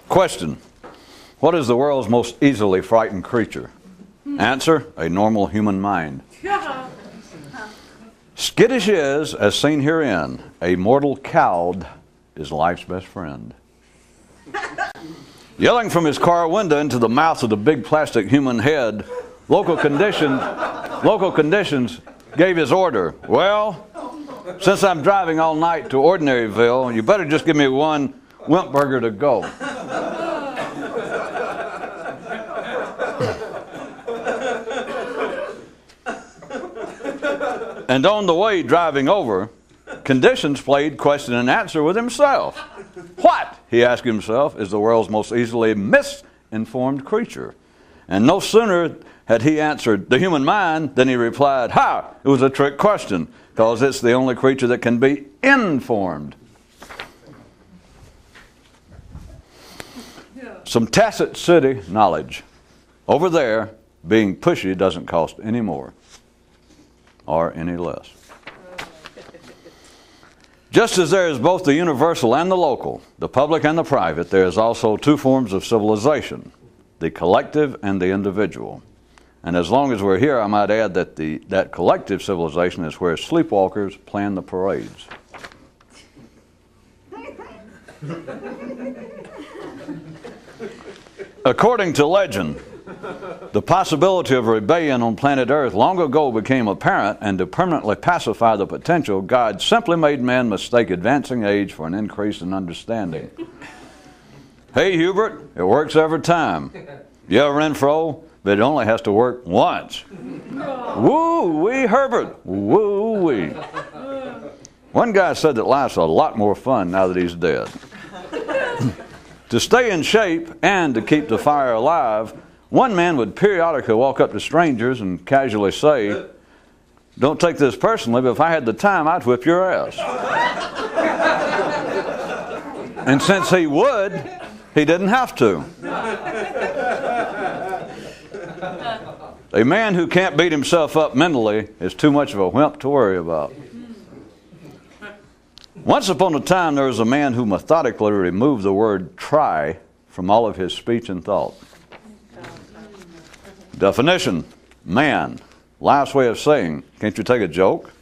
Question. What is the world's most easily frightened creature? Answer, a normal human mind. Skittish is, as seen herein, a mortal cowed is life's best friend. Yelling from his car window into the mouth of the big plastic human head, local conditions gave his order. Well, since I'm driving all night to Ordinaryville, you better just give me one Wimp Burger to go. And on the way driving over, Conditions played question and answer with himself. What, he asked himself, is the world's most easily misinformed creature? And no sooner had he answered the human mind than he replied, ha, it was a trick question, because it's the only creature that can be informed. Some tacit city knowledge. Over there, being pushy doesn't cost any more or any less. Just as there is both the universal and the local, the public and the private, there is also two forms of civilization, the collective and the individual. And as long as we're here, I might add that that collective civilization is where sleepwalkers plan the parades. According to legend, the possibility of rebellion on planet Earth long ago became apparent, and to permanently pacify the potential, God simply made man mistake advancing age for an increase in understanding. Hey, Hubert, it works every time. Yeah, Renfro, but it only has to work once. Woo-wee, Herbert, woo-wee. One guy said that life's a lot more fun now that he's dead. To stay in shape and to keep the fire alive, one man would periodically walk up to strangers and casually say, don't take this personally, but if I had the time, I'd whip your ass. And since he would, he didn't have to. A man who can't beat himself up mentally is too much of a wimp to worry about. Once upon a time, there was a man who methodically removed the word try from all of his speech and thought. Definition, man, life's way of saying, can't you take a joke?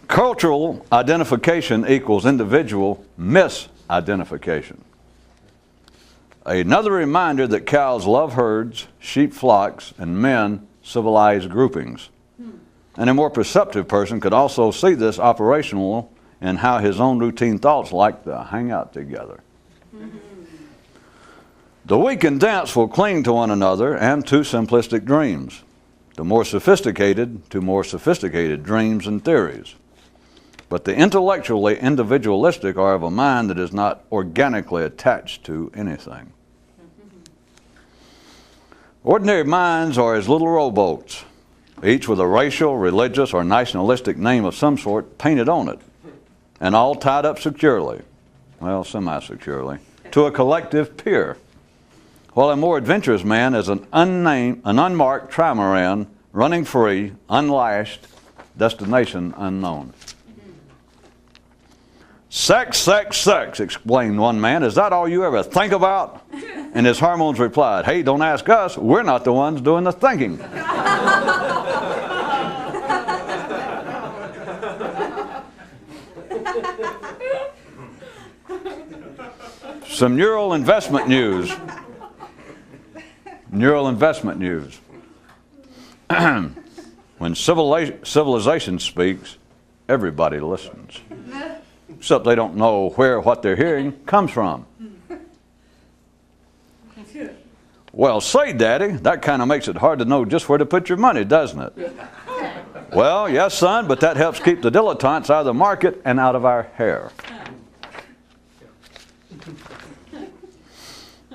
Cultural identification equals individual misidentification. Another reminder that cows love herds, sheep flocks, and men civilized groupings. And a more perceptive person could also see this operational in how his own routine thoughts like to hang out together. The weak and dense will cling to one another and to simplistic dreams. The more sophisticated to more sophisticated dreams and theories. But the intellectually individualistic are of a mind that is not organically attached to anything. Ordinary minds are as little rowboats, each with a racial, religious, or nationalistic name of some sort painted on it, and all tied up securely, well, semi-securely, to a collective pier, while a more adventurous man is an unmarked trimaran running free, unlashed, destination unknown. Sex, sex, sex, explained one man. Is that all you ever think about? And his hormones replied, hey, don't ask us. We're not the ones doing the thinking. Some neural investment news. Neural investment news. When civilization speaks, everybody listens. Except they don't know where what they're hearing comes from. Well, say, Daddy, that kind of makes it hard to know just where to put your money, doesn't it? Well, yes, son, but that helps keep the dilettantes out of the market and out of our hair.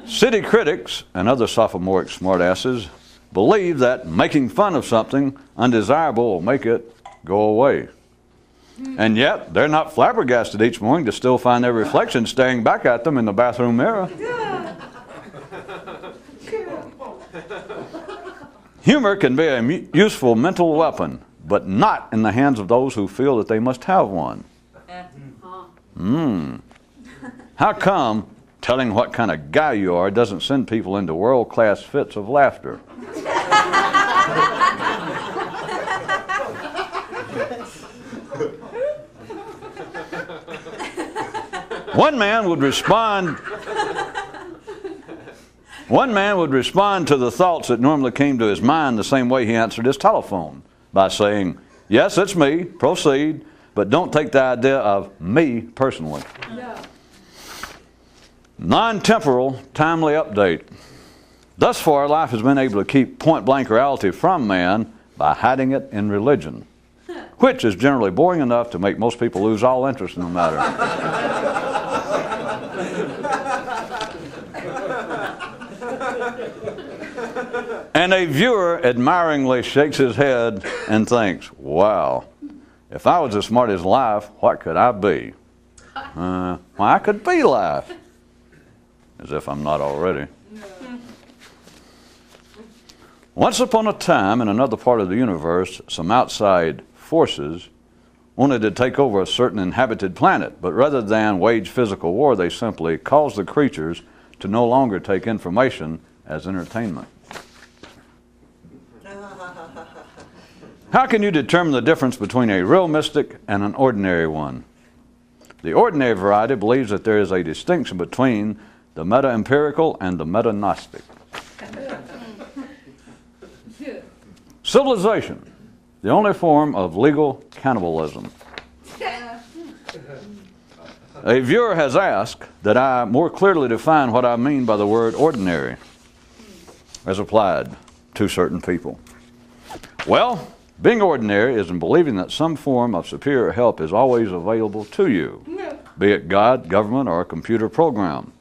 City critics and other sophomoric smartasses believe that making fun of something undesirable will make it go away. And yet, they're not flabbergasted each morning to still find their reflection staring back at them in the bathroom mirror. Humor can be a useful mental weapon, but not in the hands of those who feel that they must have one. How come telling what kind of guy you are doesn't send people into world-class fits of laughter? One man would respond to the thoughts that normally came to his mind the same way he answered his telephone, by saying, "Yes, it's me, proceed, but don't take the idea of me personally." No. Non-temporal, timely update. Thus far, life has been able to keep point-blank reality from man by hiding it in religion, which is generally boring enough to make most people lose all interest in the matter. And a viewer admiringly shakes his head and thinks, "Wow, if I was as smart as life, what could I be?" Why, I could be life. As if I'm not already. Once upon a time, in another part of the universe, some outside forces wanted to take over a certain inhabited planet, but rather than wage physical war, they simply caused the creatures to no longer take information as entertainment. How can you determine the difference between a real mystic and an ordinary one? The ordinary variety believes that there is a distinction between the meta-empirical and the meta-gnostic. Civilization, the only form of legal cannibalism. A viewer has asked that I more clearly define what I mean by the word ordinary as applied to certain people. Well, being ordinary is in believing that some form of superior help is always available to you, be it God, government, or a computer program.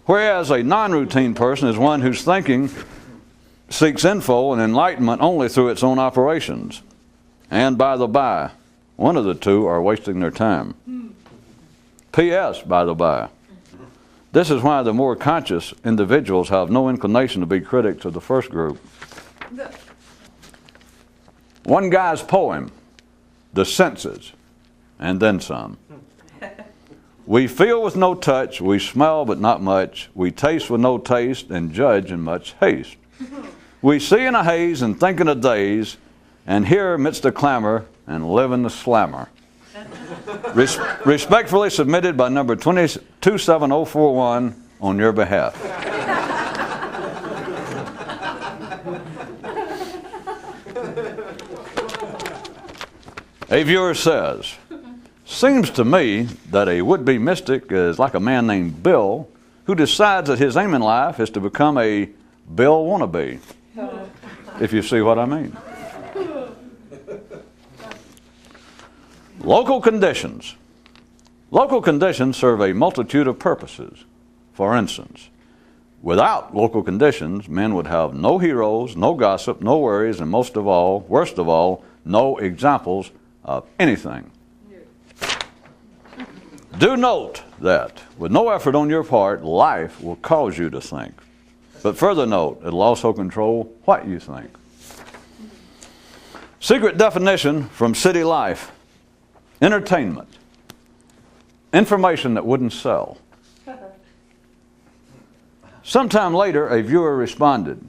Whereas a non-routine person is one whose thinking seeks info and enlightenment only through its own operations. And by the by, one of the two are wasting their time. P.S. by the by, this is why the more conscious individuals have no inclination to be critics of the first group. One guy's poem, The Senses, and then some. We feel with no touch, we smell but not much, we taste with no taste, and judge in much haste. We see in a haze and think in a daze, and hear amidst the clamor, and live in the slammer. Respectfully submitted by number 27041 on your behalf. A viewer says, "Seems to me that a would-be mystic is like a man named Bill who decides that his aim in life is to become a Bill wannabe." If you see what I mean. Local conditions. Local conditions serve a multitude of purposes. For instance, without local conditions, men would have no heroes, no gossip, no worries, and most of all, worst of all, no examples of anything. Do note that, with no effort on your part, life will cause you to think. But further note, it'll also control what you think. Secret definition from City Life. Entertainment. Information that wouldn't sell. Sometime later, a viewer responded,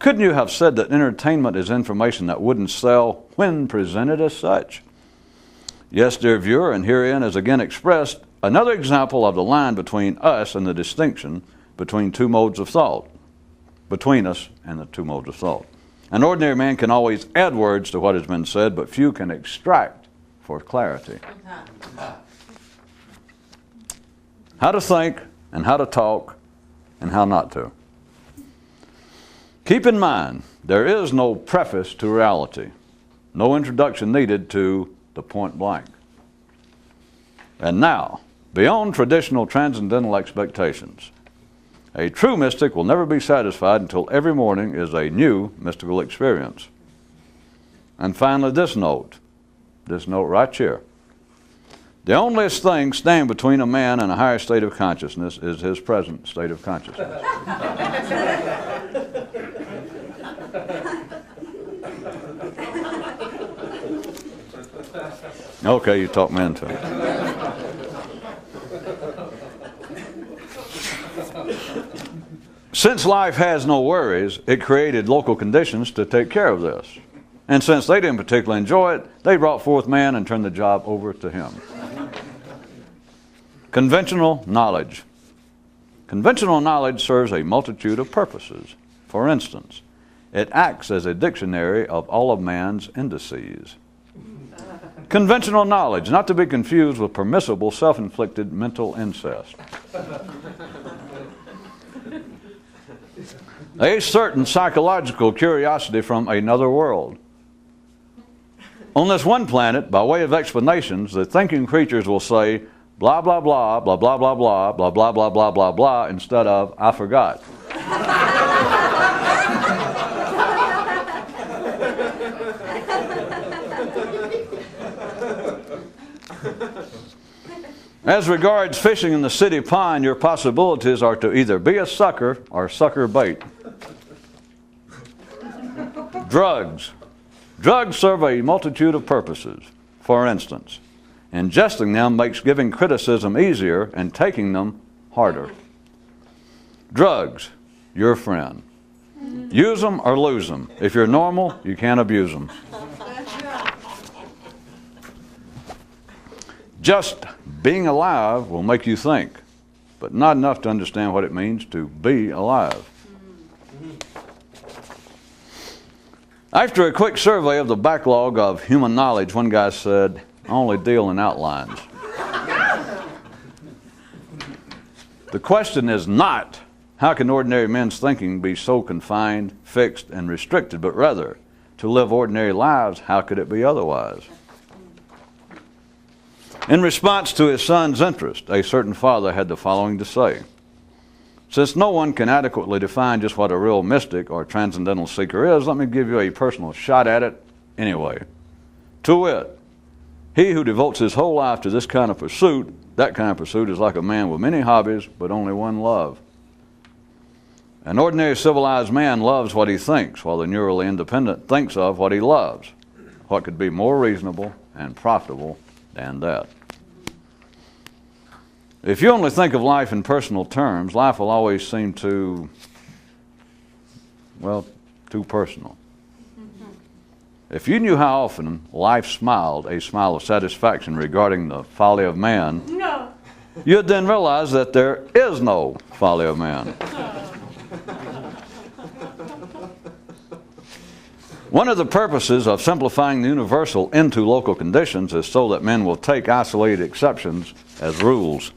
"Couldn't you have said that entertainment is information that wouldn't sell when presented as such?" Yes, dear viewer, and herein is again expressed another example of the line between us and the distinction between two modes of thought. Between us and the two modes of thought. An ordinary man can always add words to what has been said, but few can extract for clarity. How to think, and how to talk, and how not to. Keep in mind, there is no preface to reality, no introduction needed to the point blank. And now, beyond traditional transcendental expectations, a true mystic will never be satisfied until every morning is a new mystical experience. And finally, this note right here. The onlyest thing standing between a man and a higher state of consciousness is his present state of consciousness. Okay, you talked me into it. Since life has no worries, it created local conditions to take care of this. And since they didn't particularly enjoy it, they brought forth man and turned the job over to him. Conventional knowledge. Conventional knowledge serves a multitude of purposes. For instance, it acts as a dictionary of all of man's indices. Conventional knowledge, not to be confused with permissible self-inflicted mental incest. A certain psychological curiosity from another world. On this one planet, by way of explanations, the thinking creatures will say, blah, blah, blah, blah, blah, blah, blah, blah, blah, blah, blah, blah, blah, instead of, I forgot. As regards fishing in the city pond, your possibilities are to either be a sucker or sucker bait. Drugs. Drugs serve a multitude of purposes. For instance, ingesting them makes giving criticism easier and taking them harder. Drugs, your friend. Use them or lose them. If you're normal, you can't abuse them. Just being alive will make you think, but not enough to understand what it means to be alive. After a quick survey of the backlog of human knowledge, one guy said, I only deal in outlines. The question is not, how can ordinary men's thinking be so confined, fixed, and restricted, but rather, to live ordinary lives, how could it be otherwise? In response to his son's interest, a certain father had the following to say. Since no one can adequately define just what a real mystic or transcendental seeker is, let me give you a personal shot at it anyway. To wit, he who devotes his whole life to this kind of pursuit, that kind of pursuit is like a man with many hobbies, but only one love. An ordinary civilized man loves what he thinks, while the neurally independent thinks of what he loves. What could be more reasonable and profitable than that? If you only think of life in personal terms, life will always seem too personal. If you knew how often life smiled a smile of satisfaction regarding the folly of man, you'd then realize that there is no folly of man. One of the purposes of simplifying the universal into local conditions is so that men will take isolated exceptions as rules.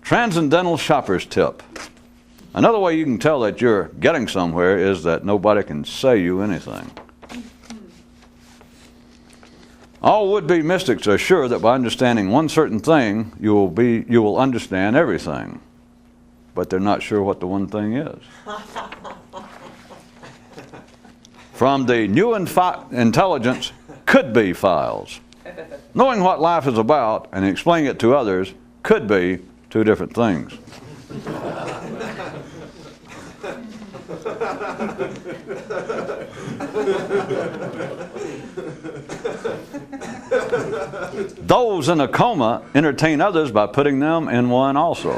Transcendental shopper's tip. Another way you can tell that you're getting somewhere is that nobody can say you anything. All would-be mystics are sure that by understanding one certain thing, you will understand everything. But they're not sure what the one thing is. From the new intelligence could-be files. Knowing what life is about and explaining it to others could be two different things. Those in a coma entertain others by putting them in one also.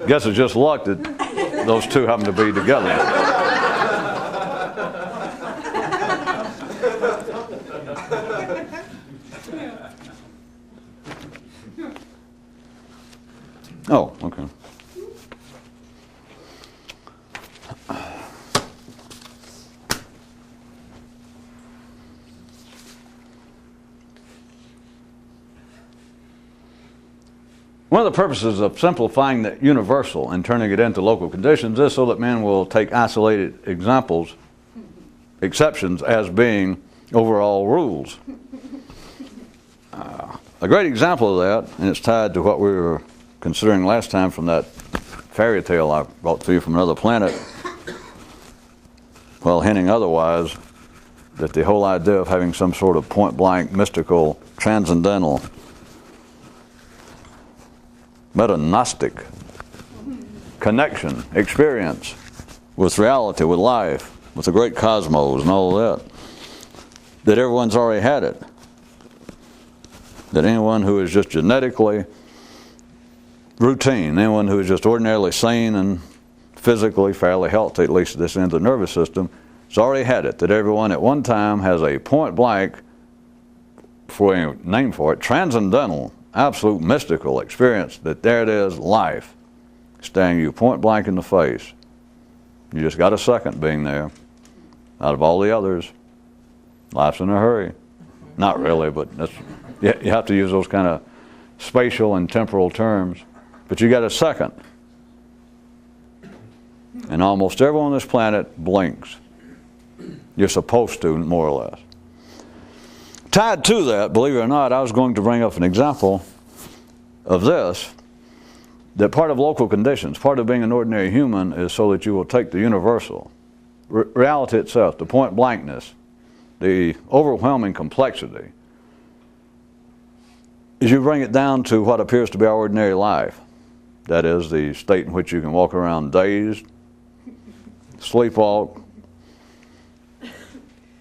Guess it's just luck that those two happen to be together. Oh, okay. One of the purposes of simplifying the universal and turning it into local conditions is so that men will take isolated exceptions as being overall rules. A great example of that, and it's tied to what we were considering last time from that fairy tale I brought to you from another planet, well, hinting otherwise, that the whole idea of having some sort of point-blank, mystical, transcendental, meta-gnostic connection, experience with reality, with life, with the great cosmos and all of that everyone's already had it. That anyone who is just genetically routine, anyone who is just ordinarily sane and physically fairly healthy, at least at this end of the nervous system, has already had it. That everyone at one time has a point blank, before any name for it, transcendental, absolute mystical experience that there it is, life, staring you point blank in the face. You just got a second being there. Out of all the others, life's in a hurry. Not really, but that's, you have to use those kind of spatial and temporal terms. But you got a second. And almost everyone on this planet blinks. You're supposed to, more or less. Tied to that, believe it or not, I was going to bring up an example of this, that part of local conditions, part of being an ordinary human is so that you will take the universal, reality itself, the point blankness, the overwhelming complexity, is you bring it down to what appears to be our ordinary life. That is the state in which you can walk around dazed, sleepwalk,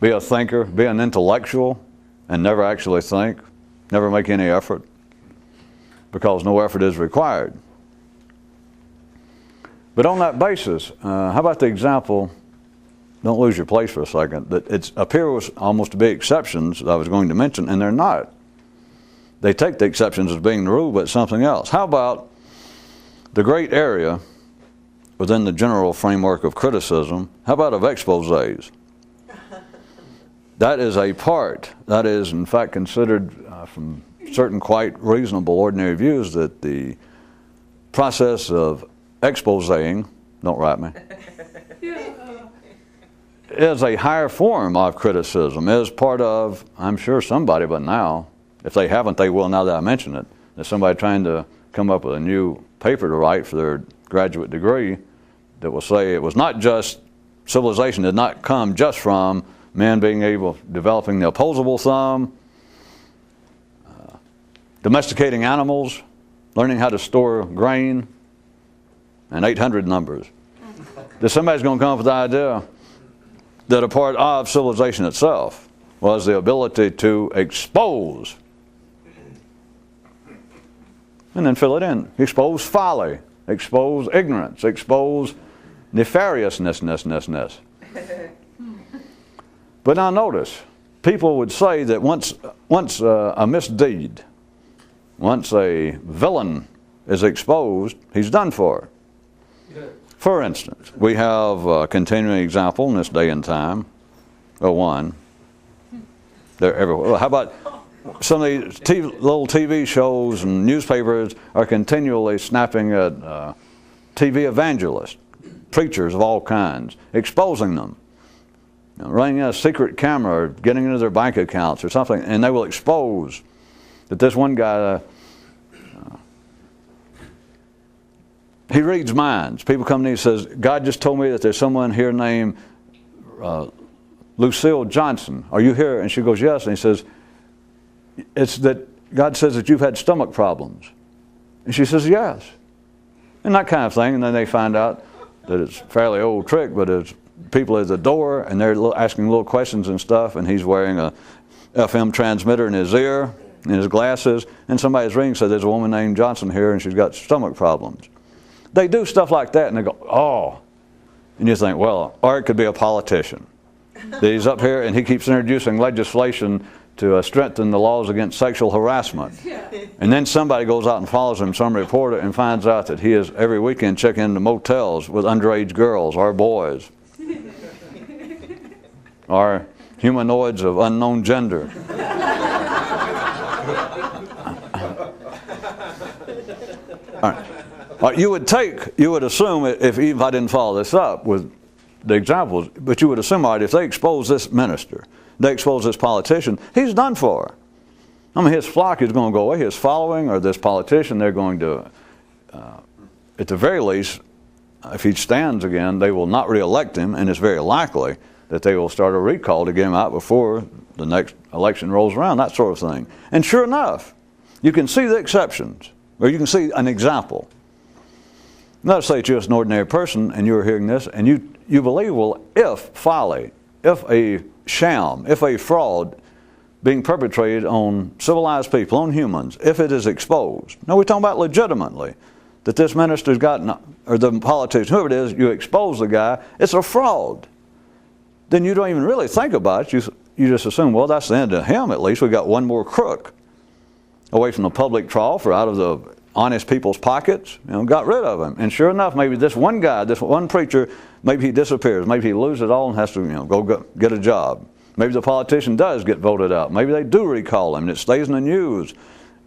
be a thinker, be an intellectual, and never actually think, never make any effort, because no effort is required. But on that basis, how about the example, don't lose your place for a second, that it appears almost to be exceptions that I was going to mention, and they're not. They take the exceptions as being the rule, but it's something else. How about the great area within the general framework of criticism, how about of exposés? That is a part, that is in fact considered from certain quite reasonable ordinary views, that the process of exposing, don't write me, is a higher form of criticism, is part of, I'm sure somebody, but now, if they haven't, they will now that I mention it. There's somebody trying to come up with a new paper to write for their graduate degree that will say it was not just, civilization did not come just from men being able, developing the opposable thumb, domesticating animals, learning how to store grain, and 800 numbers. That somebody's going to come up with the idea that a part of civilization itself was the ability to expose, and then fill it in, expose folly, expose ignorance, expose nefariousness. But now notice, people would say that once a misdeed, once a villain is exposed, he's done for. For instance, we have a continuing example in this day and time, or one. They're everywhere. How about some of these little TV shows and newspapers are continually snapping at TV evangelists, preachers of all kinds, exposing them, running a secret camera or getting into their bank accounts or something, and they will expose that this one guy, he reads minds. People come to me and says, God just told me that there's someone here named Lucille Johnson. Are you here? And she goes, yes. And he says, it's that God says that you've had stomach problems. And she says, yes. And that kind of thing. And then they find out that it's a fairly old trick, but it's people at the door and they're asking little questions and stuff, and he's wearing a FM transmitter in his ear, in his glasses, and somebody's ringing, said there's a woman named Johnson here and she's got stomach problems. They do stuff like that and they go, oh. And you think, well, or it could be a politician. That he's up here and he keeps introducing legislation to strengthen the laws against sexual harassment. And then somebody goes out and follows him, some reporter, and finds out that he is every weekend checking into motels with underage girls or boys. Or humanoids of unknown gender. All right. You would assume, even if I didn't follow this up with the examples, but you would assume, all right, if they expose this minister, they expose this politician, he's done for. I mean, his flock is going to go away. His following, or this politician, they're going to, at the very least, if he stands again, they will not re-elect him, and it's very likely that they will start a recall to get him out before the next election rolls around, that sort of thing. And sure enough, you can see the exceptions, or you can see an example Let's say it's just an ordinary person and you're hearing this and you believe, well, if folly, if a sham, if a fraud being perpetrated on civilized people, on humans, if it is exposed. Now we're talking about legitimately, that this minister's gotten, or the politician, whoever it is, you expose the guy, it's a fraud. Then you don't even really think about it. You just assume, well, that's the end of him at least. We got one more crook away from the public trough or out of the honest people's pockets, got rid of him. And sure enough, maybe this one guy, this one preacher, maybe he disappears. Maybe he loses it all and has to go get a job. Maybe the politician does get voted out. Maybe they do recall him and it stays in the news.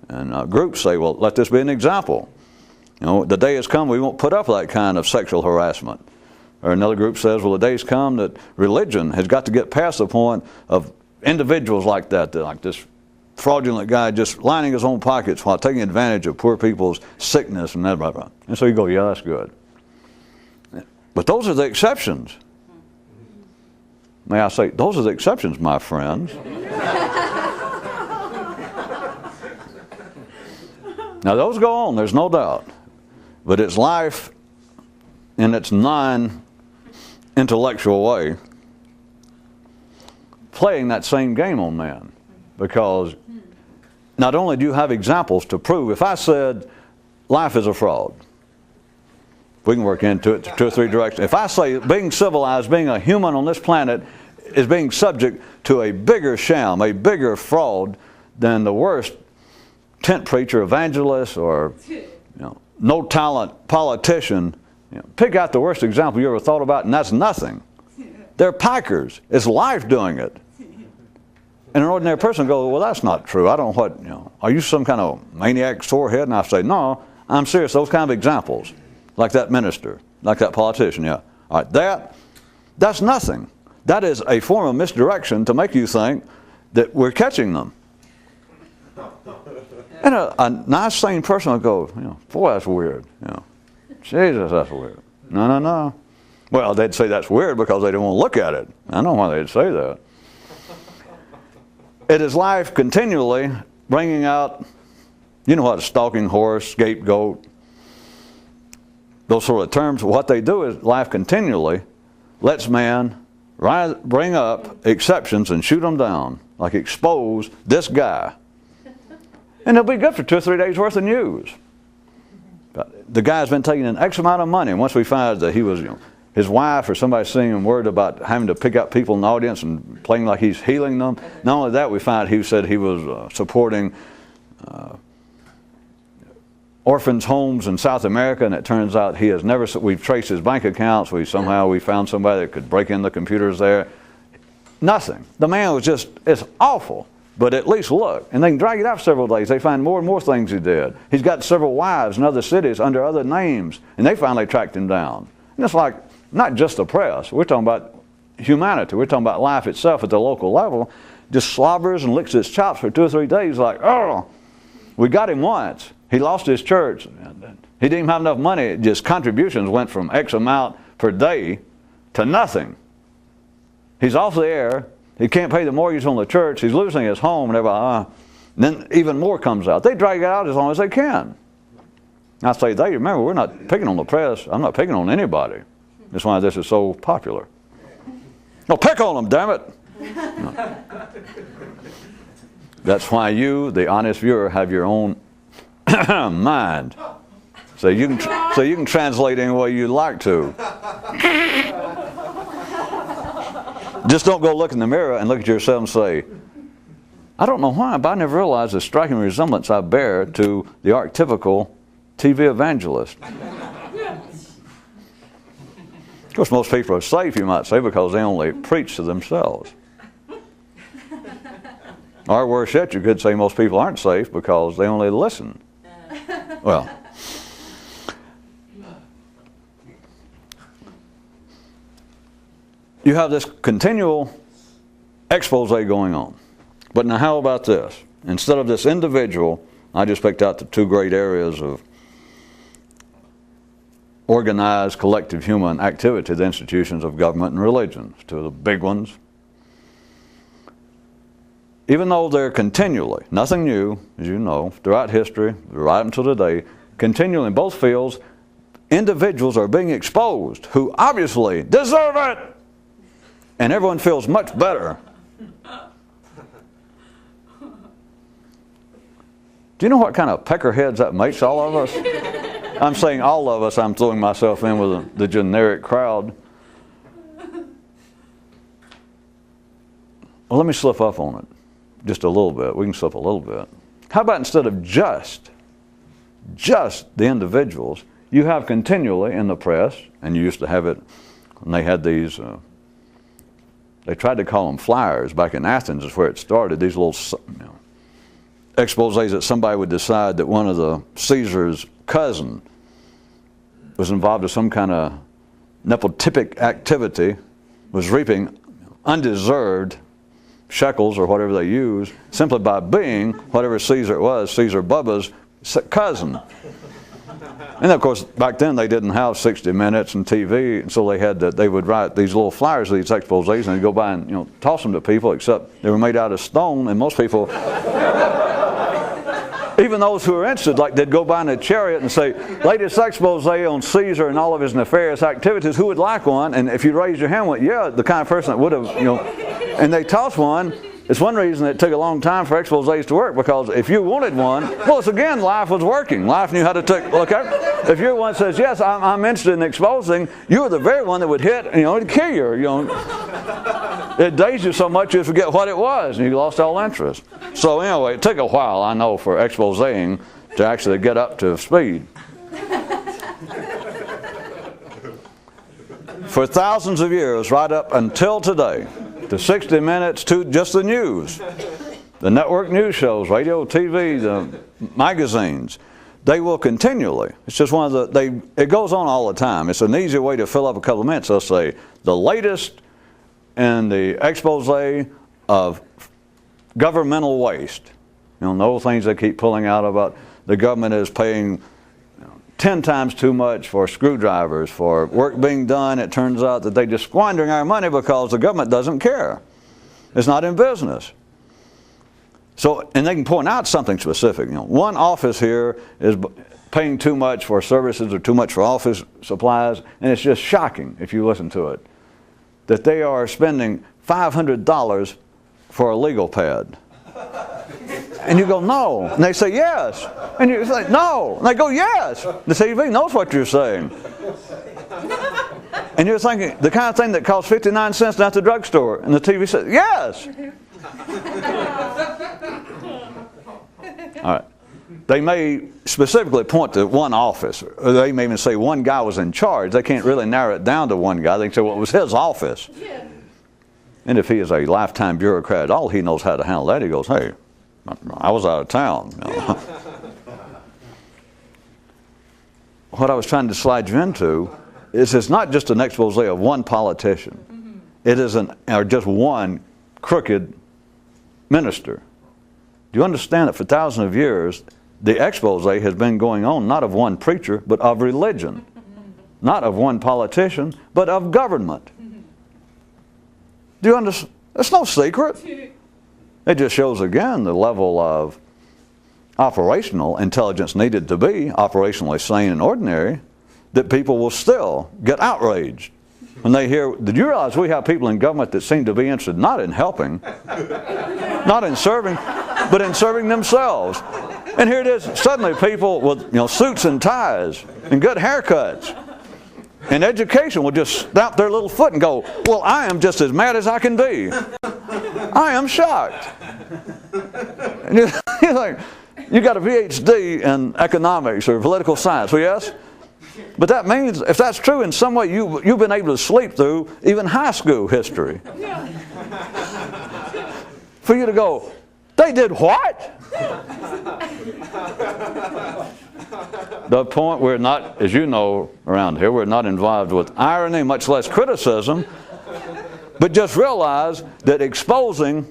And groups say, well, let this be an example. The day has come we won't put up with that kind of sexual harassment. Or another group says, well, the day's come that religion has got to get past the point of individuals like that, like this fraudulent guy just lining his own pockets while taking advantage of poor people's sickness and that, blah, blah. And so you go, yeah, that's good. But those are the exceptions. May I say, those are the exceptions, my friends. Now, those go on, there's no doubt. But it's life in its non-intellectual way playing that same game on man. Because not only do you have examples to prove, if I said life is a fraud, we can work into it 2 or 3 directions. If I say being civilized, being a human on this planet is being subject to a bigger sham, a bigger fraud than the worst tent preacher, evangelist, or no talent politician, pick out the worst example you ever thought about, and that's nothing. They're pikers. It's life doing it. And an ordinary person goes, well, that's not true. I don't know what, are you some kind of maniac, sorehead? And I say, no, I'm serious. Those kind of examples, like that minister, like that politician, yeah. All right, that's nothing. That is a form of misdirection to make you think that we're catching them. And a nice, sane person will go, boy, that's weird. Jesus, that's weird. No. Well, they'd say that's weird because they don't want to look at it. I know why they'd say that. It is life continually bringing out, what, a stalking horse, scapegoat, those sort of terms. What they do is life continually lets man bring up exceptions and shoot them down, like expose this guy. And it'll be good for 2 or 3 days worth of news. The guy's been taking an X amount of money, and once we find that he was, his wife or somebody sending him word about having to pick out people in the audience and playing like he's healing them. Not only that, we find he said he was supporting orphans' homes in South America, and it turns out he has never. We've traced his bank accounts. We found somebody that could break in the computers there. Nothing. The man was it's awful. But at least look, and they can drag it out for several days. They find more and more things he did. He's got several wives in other cities under other names, and they finally tracked him down. And it's like, not just the press. We're talking about humanity. We're talking about life itself at the local level. Just slobbers and licks its chops for 2 or 3 days like, oh, we got him once. He lost his church. He didn't even have enough money. Just contributions went from X amount per day to nothing. He's off the air. He can't pay the mortgage on the church. He's losing his home. And everybody, then even more comes out. They drag it out as long as they can. I say they. Remember, we're not picking on the press. I'm not picking on anybody. That's why this is so popular. No, pick on them, damn it. No. That's why you, the honest viewer, have your own mind. So you can translate any way you like to. Just don't go look in the mirror and look at yourself and say, I don't know why, but I never realized the striking resemblance I bear to the archetypical TV evangelist. Of course, most people are safe, you might say, because they only preach to themselves. Or worse yet, you could say most people aren't safe because they only listen. Well, you have this continual expose going on. But now how about this? Instead of this individual, I just picked out the 2 great areas of organized collective human activity, the institutions of government and religion, 2 of the big ones. Even though they're continually, nothing new, as you know, throughout history, right until today, continually in both fields, individuals are being exposed who obviously deserve it. And everyone feels much better. Do you know what kind of peckerheads that makes all of us? I'm saying all of us. I'm throwing myself in with the generic crowd. Well, let me slip up on it just a little bit. We can slip a little bit. How about instead of just the individuals, you have continually in the press, and you used to have it when they had these, they tried to call them flyers. Back in Athens is where it started, these little exposés that somebody would decide that one of the Caesar's cousin was involved in some kind of nepotistic activity, was reaping undeserved shekels or whatever they use, simply by being whatever Caesar it was, Caesar Bubba's cousin. And of course, back then they didn't have 60 Minutes and TV, and so they would write these little flyers, these exposés, and they'd go by and toss them to people, except they were made out of stone, and most people, even those who were interested, like they'd go by in a chariot and say, latest expose on Caesar and all of his nefarious activities, who would like one? And if you raised your hand, went, yeah, the kind of person that would have, and they tossed one. It's one reason it took a long time for exposés to work, because if you wanted one, well, it's again, life was working. Life knew how to look at. If you're one that says, yes, I'm interested in exposing, you were the very one that would hit, to kill you. It dazed you so much you forget what it was, and you lost all interest. So anyway, it took a while, I know, for exposing to actually get up to speed. For thousands of years, right up until today, to 60 Minutes, to just the news, the network news shows, radio, TV, the magazines, they will continually, it's just one of it goes on all the time. It's an easy way to fill up a couple of minutes. They'll say, the latest in the expose of governmental waste. The old things they keep pulling out about the government is paying 10 times too much for screwdrivers, for work being done. It turns out that they're just squandering our money because the government doesn't care. It's not in business. So, and they can point out something specific. One office here is paying too much for services or too much for office supplies, and it's just shocking if you listen to it, that they are spending $500 for a legal pad. And you go, no. And they say, yes. And you say, no. And they go, yes. The TV knows what you're saying. And you're thinking, the kind of thing that costs 59 cents at the drugstore. And the TV says, yes. All right. They may specifically point to one office. Or they may even say one guy was in charge. They can't really narrow it down to one guy. They can say, well, it was his office. And if he is a lifetime bureaucrat at all, he knows how to handle that. He goes, hey, I was out of town. What I was trying to slide you into is it's not just an expose of one politician. Mm-hmm. It is or just one crooked minister. Do you understand that for thousands of years, the expose has been going on not of one preacher, but of religion. Not of one politician, but of government. Do you understand? It's no secret. It just shows again the level of operational intelligence needed to be operationally sane and ordinary, that people will still get outraged when they hear, did you realize we have people in government that seem to be interested not in helping, not in serving, but in serving themselves. And here it is, suddenly people with suits and ties and good haircuts and education will just stamp their little foot and go, well, I am just as mad as I can be. I am shocked. And you're like, you got a PhD in economics or political science, well, yes? But that means, if that's true, in some way you've been able to sleep through even high school history. For you to go, they did what? The point, we're not, as you know around here, we're not involved with irony, much less criticism, but just realize that exposing,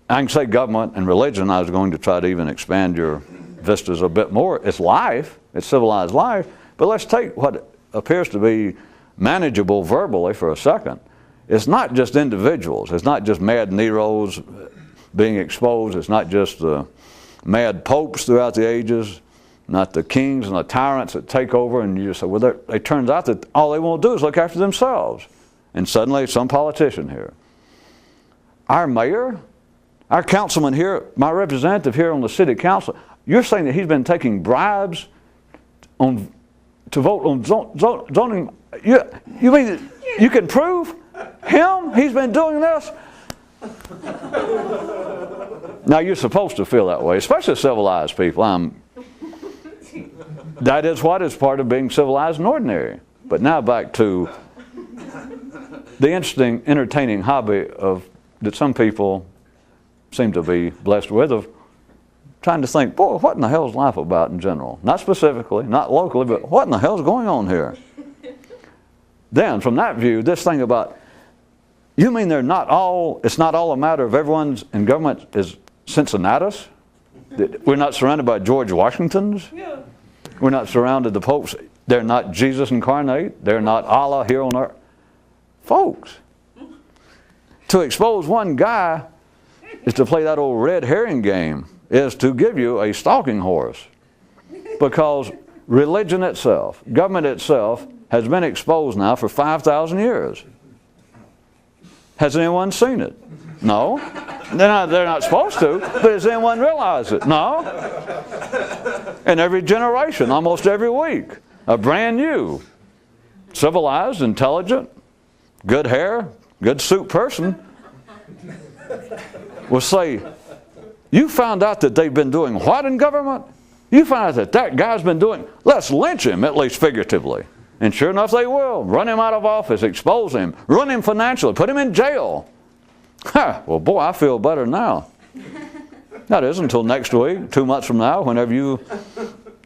I can say government and religion, I was going to try to even expand your vistas a bit more. It's life, it's civilized life, but let's take what appears to be manageable verbally for a second. It's not just individuals. It's not just mad Neros being exposed. It's not just mad popes throughout the ages not the kings and the tyrants that take over, and you just say, well, it turns out that all they want to do is look after themselves. And suddenly some politician here. Our mayor, our councilman here, my representative here on the city council, you're saying that he's been taking bribes to vote on zoning. You mean that you can prove him? He's been doing this? Now, you're supposed to feel that way, especially civilized people. That is what is part of being civilized and ordinary. But now back to the interesting, entertaining hobby that some people seem to be blessed with, of trying to think, boy, what in the hell is life about in general? Not specifically, not locally, but what in the hell is going on here? Then, from that view, this thing about, you mean it's not all a matter of everyone's in government is Cincinnatus? We're not surrounded by George Washingtons? Yeah. We're not surrounded, the popes, they're not Jesus incarnate, they're not Allah here on earth. Folks, to expose one guy is to play that old red herring game, is to give you a stalking horse. Because religion itself, government itself, has been exposed now for 5,000 years. Has anyone seen it? No. They're not supposed to, but does anyone realize it? No. And every generation, almost every week, a brand new, civilized, intelligent, good hair, good suit person will say, you found out that they've been doing what in government? You found out that guy's been doing, let's lynch him, at least figuratively. And sure enough, they will. Run him out of office, expose him, ruin him financially, put him in jail. Well, boy, I feel better now. That is until next week, 2 months from now, whenever you,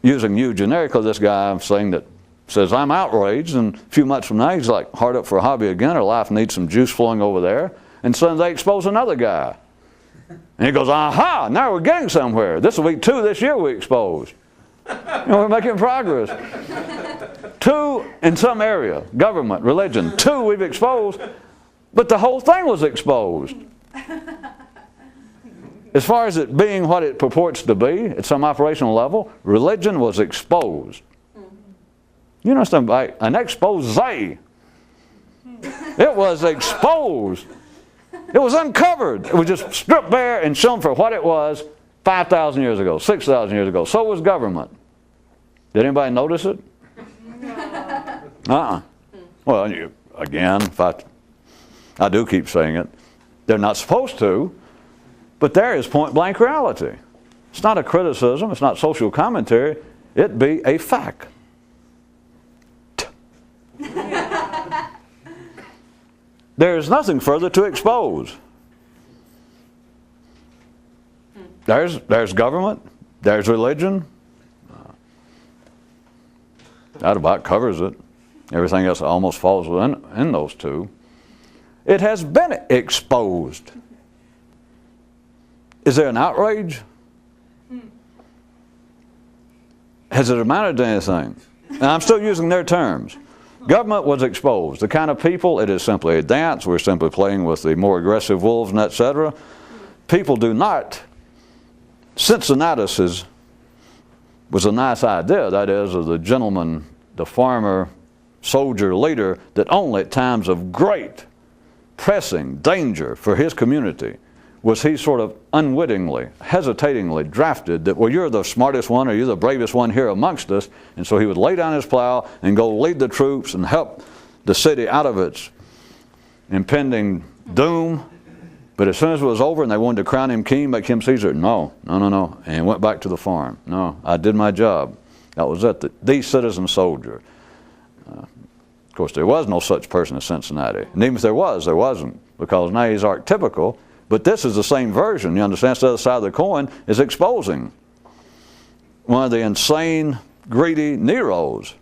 using you generically, this guy I'm saying that says, I'm outraged, and a few months from now, he's like hard up for a hobby again, or life needs some juice flowing over there, and suddenly they expose another guy. And he goes, aha, now we're getting somewhere. This will be 2 this year we exposed. We're making progress. 2 in some area, government, religion. 2 we've exposed, but the whole thing was exposed. As far as it being what it purports to be at some operational level, religion was exposed. You know something like an expose. It was exposed. It was uncovered. It was just stripped bare and shown for what it was 5,000 years ago, 6,000 years ago. So was government. Did anybody notice it? Well, again, I do keep saying it. They're not supposed to, but there is point blank reality. It's not a criticism. It's not social commentary. It be a fact. There is nothing further to expose. There's government. There's religion. That about covers it. Everything else almost falls in those 2. It has been exposed. Is there an outrage? Has it amounted to anything? And I'm still using their terms. Government was exposed. The kind of people, it is simply a dance. We're simply playing with the more aggressive wolves and etc. People do not. Cincinnatus was a nice idea, that is, of the gentleman, the farmer, soldier, leader, that only at times of great, pressing danger for his community was he sort of unwittingly, hesitatingly drafted that, well, you're the smartest one or you're the bravest one here amongst us. And so he would lay down his plow and go lead the troops and help the city out of its impending doom. But as soon as it was over and they wanted to crown him king, make him Caesar, no. And went back to the farm. No, I did my job. That was it. The citizen soldier. Of course, there was no such person as Cincinnati. And even if there was, there wasn't. Because now he's archetypical. But this is the same version. You understand? The other side of the coin is exposing one of the insane, greedy Neros.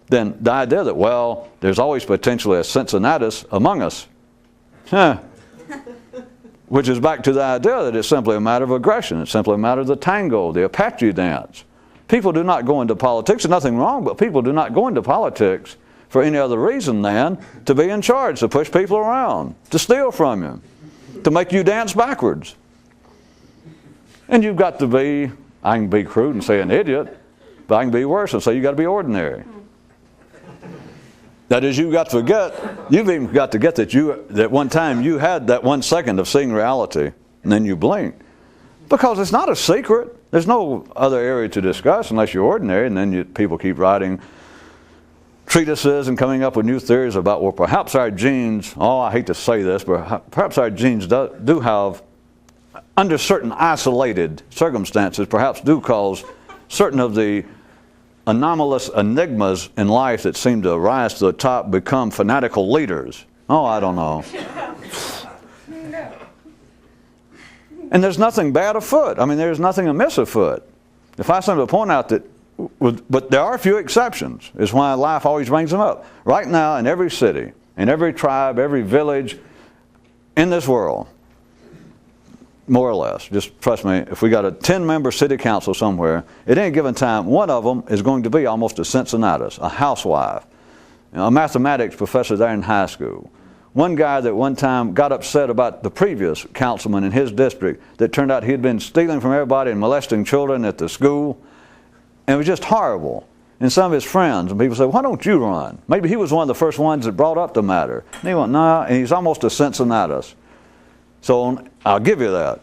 Then the idea that, well, there's always potentially a Cincinnatus among us. Which is back to the idea that it's simply a matter of aggression. It's simply a matter of the tango, the Apache dance. People do not go into politics. There's nothing wrong, but people do not go into politics for any other reason than to be in charge, to push people around, to steal from you, to make you dance backwards. And you've got to be, I can be crude and say an idiot, But I can be worse and say you got to be ordinary. That is, you've got to forget, you've even got to get that one time you had that 1 second of seeing reality, and then you blinked. Because it's not a secret. There's no other area to discuss unless you're ordinary, and then people keep writing treatises and coming up with new theories about, well, perhaps our genes, I hate to say this, but perhaps our genes do have, under certain isolated circumstances, perhaps do cause certain of the anomalous enigmas in life that seem to rise to the top become fanatical leaders. I don't know. And there's nothing bad afoot. I mean, there's nothing amiss afoot. If I simply point out that, but there are a few exceptions, is why life always brings them up. Right now, in every city, in every tribe, every village in this world, more or less, just trust me, if we got a 10-member city council somewhere, at any given time, one of them is going to be almost a Cincinnatus, a housewife, a mathematics professor there in high school. One guy that one time got upset about the previous councilman in his district that turned out he had been stealing from everybody and molesting children at the school. And it was just horrible. And some of his friends, and people said, why don't you run? Maybe he was one of the first ones that brought up the matter. And he went, no, and he's almost a Cincinnatus. So I'll give you that.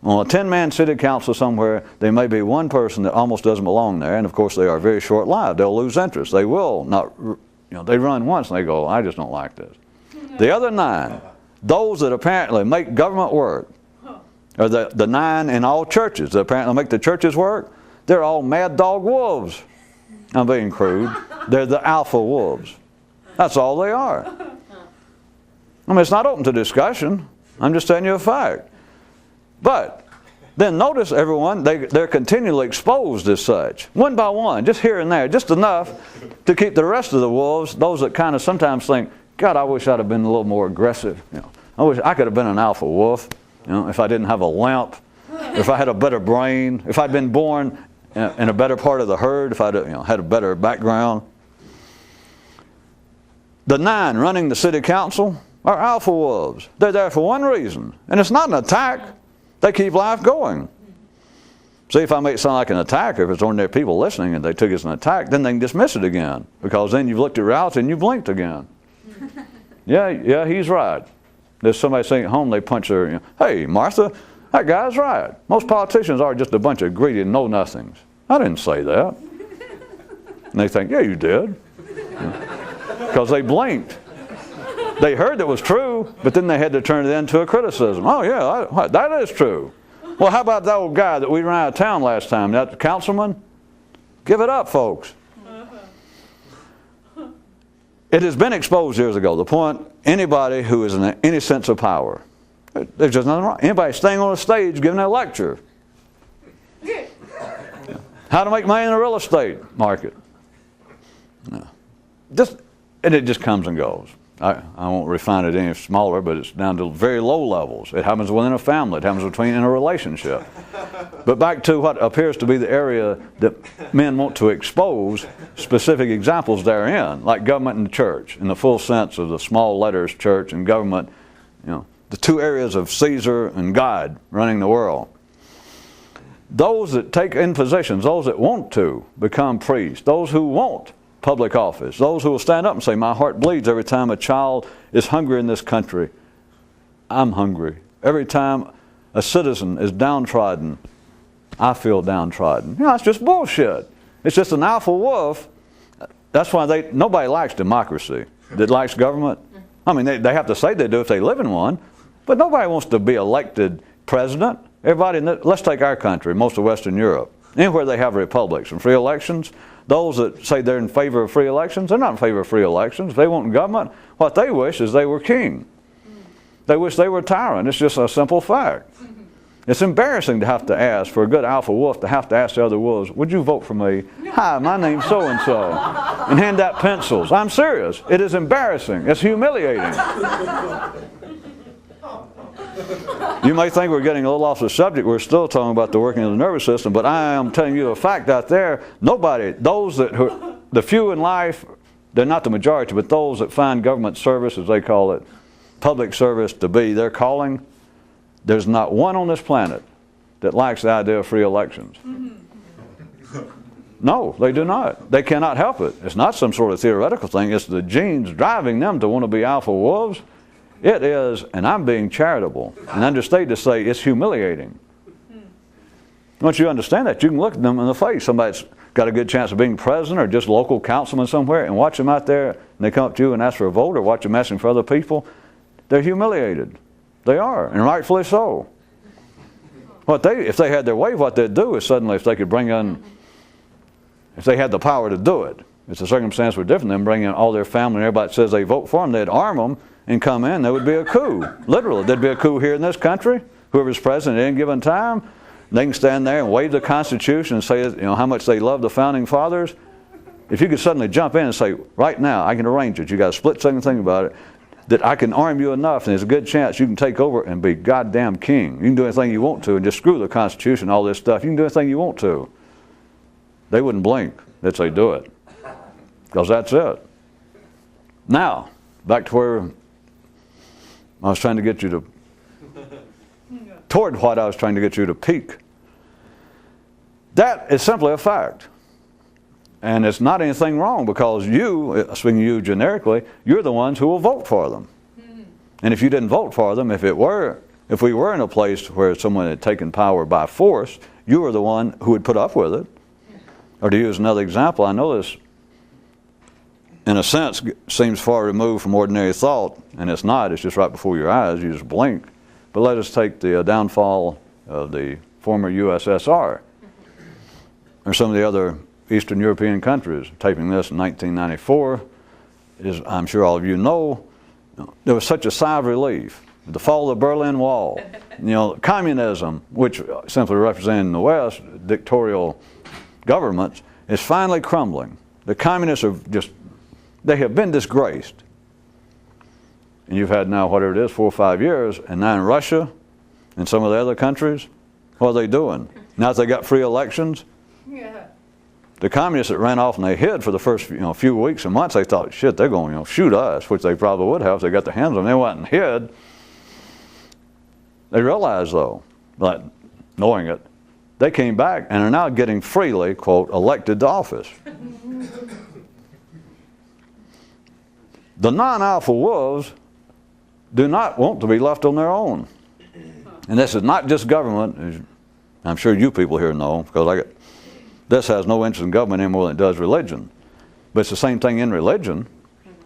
On a 10-man city council somewhere, there may be one person that almost doesn't belong there, and of course they are very short-lived. They'll lose interest. They will not, they run once and they go, I just don't like this. The other 9, those that apparently make government work, or the 9 in all churches that apparently make the churches work, they're all mad dog wolves. I'm being crude. They're the alpha wolves. That's all they are. I mean, it's not open to discussion. I'm just telling you a fact. But then notice, everyone, they're continually exposed as such, one by one, just here and there, just enough to keep the rest of the wolves, those that kind of sometimes think, God, I wish I'd have been a little more aggressive. I wish I could have been an alpha wolf, if I didn't have a lamp, if I had a better brain, if I'd been born in a better part of the herd, if I'd had a better background. The 9 running the city council are alpha wolves. They're there for one reason, and it's not an attack. They keep life going. See, if I make it sound like an attack, if it's ordinary people listening and they took it as an attack, then they can dismiss it again, because then you've looked at reality and you blinked again. Yeah, he's right. There's somebody saying at home, they punch their, hey, Martha, that guy's right. Most politicians are just a bunch of greedy know-nothings. I didn't say that. And they think, yeah, you did. Because they blinked. They heard that was true, but then they had to turn it into a criticism. Oh, yeah, that is true. Well, how about that old guy that we ran out of town last time, that councilman? Give it up, folks. It has been exposed years ago, the point anybody who is in any sense of power, there's just nothing wrong. Anybody staying on a stage giving a lecture. How to make money in the real estate market. It just comes and goes. I won't refine it any smaller, but it's down to very low levels. It happens within a family. It happens in a relationship. But back to what appears to be the area that men want to expose specific examples therein, like government and church, in the full sense of the small letters church and government, the 2 areas of Caesar and God running the world. Those that take in positions, those that want to become priests, those who want public office, those who will stand up and say, my heart bleeds every time a child is hungry in this country. I'm hungry. Every time a citizen is downtrodden, I feel downtrodden. It's just bullshit. It's just an alpha wolf. That's why nobody likes democracy that likes government. I mean, they have to say they do if they live in one, but nobody wants to be elected president. Everybody, let's take our country, most of Western Europe. Anywhere they have republics and free elections, those that say they're in favor of free elections, they're not in favor of free elections. If they want government, what they wish is they were king. They wish they were a tyrant. It's just a simple fact. It's embarrassing to have to ask, for a good alpha wolf, to have to ask the other wolves, would you vote for me? Hi, my name's so-and-so. And hand out pencils. I'm serious. It is embarrassing. It's humiliating. You may think we're getting a little off the subject. We're still talking about the working of the nervous system, but I am telling you a fact out there. The few in life, they're not the majority, but those that find government service, as they call it, public service to be their calling, there's not one on this planet that likes the idea of free elections. No, they do not. They cannot help it. It's not some sort of theoretical thing. It's the genes driving them to want to be alpha wolves. It is, and I'm being charitable and understated to say it's humiliating. Once you understand that, you can look at them in the face. Somebody's got a good chance of being president or just local councilman somewhere, and watch them out there, and they come up to you and ask for a vote, or watch them asking for other people. They're humiliated. They are, and rightfully so. If they had their way, what they'd do is suddenly, if they could bring in, if they had the power to do it, if the circumstances were different, then bring in all their family and everybody that says they vote for them, they'd arm them and come in. There would be a coup. Literally, there'd be a coup here in this country. Whoever's president at any given time, they can stand there and wave the Constitution and say, how much they love the founding fathers. If you could suddenly jump in and say, right now, I can arrange it. You got a split-second thing about it, that I can arm you enough, and there's a good chance you can take over and be goddamn king. You can do anything you want to and just screw the Constitution, all this stuff. You can do anything you want to. They wouldn't blink. They'd say, do it. Because that's it. Now, back to where I was trying to get you to, toward what I was trying to get you to peak. That is simply a fact. And it's not anything wrong, because you, speaking to you generically, you're the ones who will vote for them. And if you didn't vote for them, if we were in a place where someone had taken power by force, you were the one who would put up with it. Or to use another example, I know this, in a sense, seems far removed from ordinary thought, and it's not. It's just right before your eyes. You just blink. But let us take the downfall of the former USSR, or some of the other Eastern European countries. Taping this in 1994, as I'm sure all of you know, there was such a sigh of relief. The fall of the Berlin Wall, communism, which simply represented in the West dictatorial governments, is finally crumbling. The communists they have been disgraced. And you've had now, whatever it is, 4 or 5 years, and now in Russia and some of the other countries, what are they doing? Now that they got free elections, the communists that ran off and they hid for the first few weeks and months, they thought, shit, they're going to shoot us, which they probably would have if they got their hands on them. They went and hid. They realized, though, like knowing it, they came back and are now getting freely, quote, elected to office. The non-alpha wolves do not want to be left on their own. And this is not just government, as I'm sure you people here know, because this has no interest in government any more than it does religion. But it's the same thing in religion.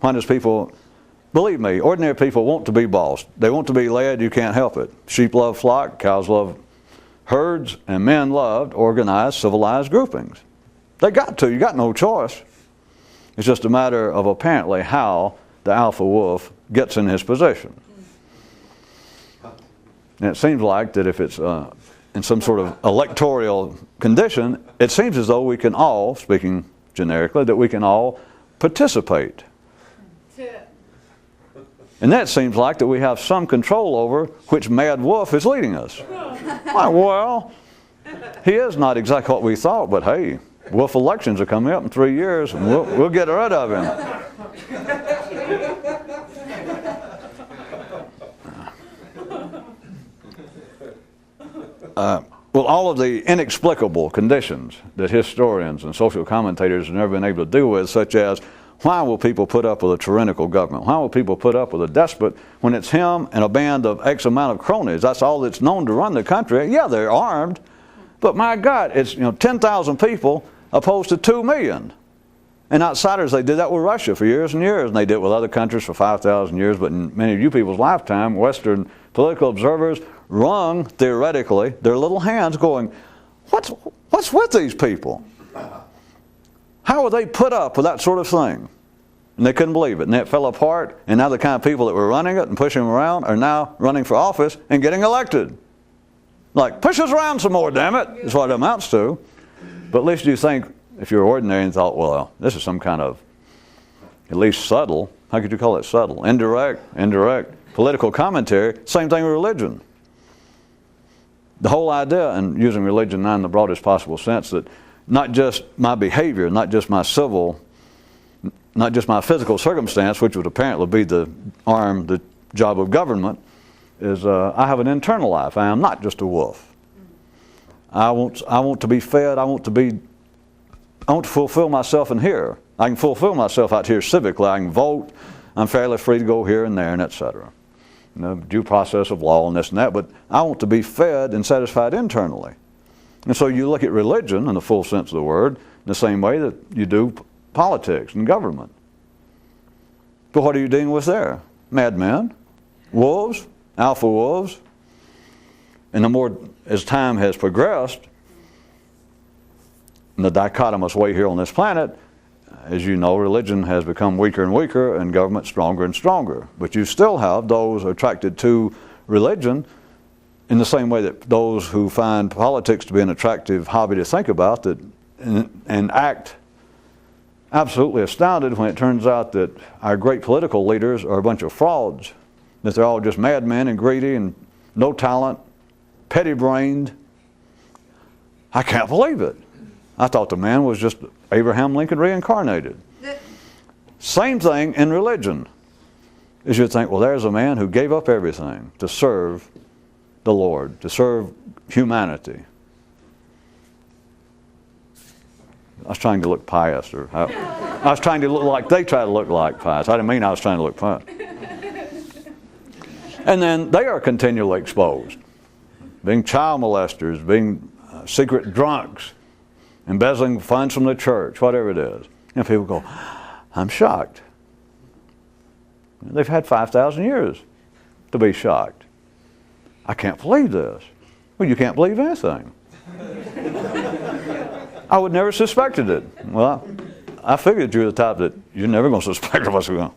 When does people, believe me, ordinary people want to be bossed. They want to be led, you can't help it. Sheep love flock, cows love herds, and men loved organized, civilized groupings. They got to, you got no choice. It's just a matter of apparently how the alpha wolf gets in his position. And it seems like that if it's in some sort of electoral condition, it seems as though we can all, speaking generically, that we can all participate. And that seems like that we have some control over which mad wolf is leading us. Well, he is not exactly what we thought, but hey, wolf elections are coming up in 3 years, and we'll get rid of him. Well, all of the inexplicable conditions that historians and social commentators have never been able to deal with, such as why will people put up with a tyrannical government? Why will people put up with a despot when it's him and a band of X amount of cronies? That's all that's known to run the country. Yeah, they're armed, but my God, it's 10,000 people opposed to 2 million. And outsiders, they did that with Russia for years and years, and they did it with other countries for 5,000 years, but in many of you people's lifetime, Western political observers wrung, theoretically, their little hands going, what's with these people? How would they put up with that sort of thing? And they couldn't believe it, and it fell apart, and now the kind of people that were running it and pushing them around are now running for office and getting elected. Like, push us around some more, damn it, is what it amounts to. But at least you think, if you're ordinary and thought, well, this is some kind of, at least subtle, how could you call it subtle? Indirect, political commentary, same thing with religion. The whole idea, and using religion now in the broadest possible sense, that not just my behavior, not just my physical circumstance, which would apparently be the job of government, is I have an internal life. I am not just a wolf. I want to be fed. I want to be I want to fulfill myself in here. I can fulfill myself out here civically. I can vote. I'm fairly free to go here and there and etc. Due process of law and this and that. But I want to be fed and satisfied internally. And so you look at religion in the full sense of the word in the same way that you do politics and government. But what are you dealing with there? Madmen, wolves, alpha wolves. And the more as time has progressed, in the dichotomous way here on this planet, as you know, religion has become weaker and weaker and government stronger and stronger. But you still have those attracted to religion in the same way that those who find politics to be an attractive hobby to think about and act absolutely astounded when it turns out that our great political leaders are a bunch of frauds, that they're all just madmen and greedy and no talent, petty-brained. I can't believe it. I thought the man was just Abraham Lincoln reincarnated. Same thing in religion. Is you'd think, well, there's a man who gave up everything to serve the Lord, to serve humanity. I was trying to look pious, or I was trying to look like they try to look like pious. I didn't mean I was trying to look pious. And then they are continually exposed, being child molesters, being secret drunks, embezzling funds from the church, whatever it is. And people go, I'm shocked. They've had 5,000 years to be shocked. I can't believe this. Well, you can't believe anything. I would never suspected it. Well, I figured you were the type that you're never going to suspect what's going on.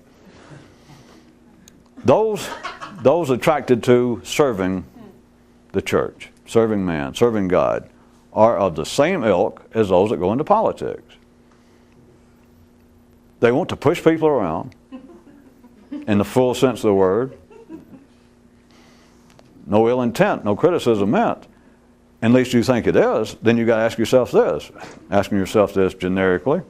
Those attracted to serving the church, serving man, serving God, are of the same ilk as those that go into politics. They want to push people around in the full sense of the word. No ill intent, no criticism meant. At least you think it is, then you've got to ask yourself this. Asking yourself this generically